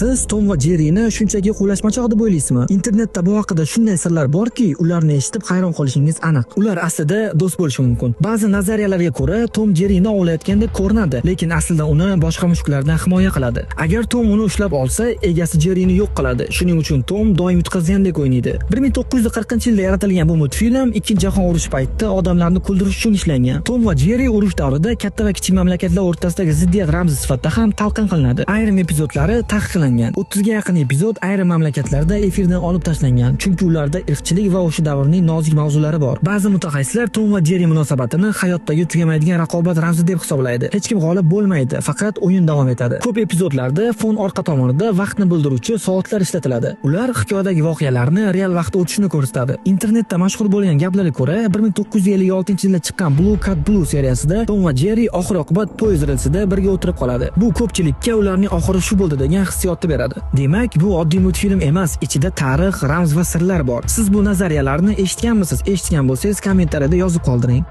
Siz Tom va Jerryni shunchaki qo'llashmachoq deb o'ylaysizmi? Internetda bu haqida shunday sirlar borki, ularni eshitib hayron qolishingiz aniq. Ular aslida do'st bo'lishi mumkin. Ba'zi nazariyalarga ko'ra Tom Jerryni ovlayotgandek ko'rinadi, lekin aslida uni boshqa mushuklardan himoya qiladi. Agar Tom uni ushlab olsa, egasi Jerryni yo'q qiladi. Shuning uchun Tom doim yutqazgandek o'ynaydi. 1940-yilda yaratilgan bu multfilm Ikkinchi jahon urushi paytida odamlarni kuldirish uchun ishlangan. Tom va Jerry urush davrida katta va kichik mamlakatlar o'rtasidagi ziddiyat ramzi sifatida ham talqin qilinadi. Ayrim epizodlari taqiqlangan. 30 ga yaqin epizod ayrim mamlakatlarda efirdan olib tashlangan, chunki ularda irqchilik va o'sha davrning nozik mavzulari bor. Ba'zi mutaxassislar Tom va Jerry munosabatini hayotdagi tugamaydigan raqobat ramzi deb hisoblaydi. Hech kim g'olib bo'lmaydi, faqat o'yin davom etadi. Ko'p epizodlarda fon orqa tomonida vaqtni bildiruvchi soatlar ishlatiladi. Ular hikoyadagi voqealarni real vaqtda o'tishini ko'rsatadi. Internetda mashhur bo'lgan gaplarga ko'ra, 1956-yilda chiqqan Blue Cat Blue seriyasida Tom va Jerry oxir-oqibat poyezd relsida birga o'tirib qoladi. Bu ko'pchilikka ularning oxiri shu bo'ldi degan hissiyotni beradi. Demak, bu oddiy multfilm emas, ichida tarix, ramz va sirlar bor. Siz bu nazariyalarni eshitganmisiz? Eshitgan bo'lsangiz kommentariyada yozib qoldiring.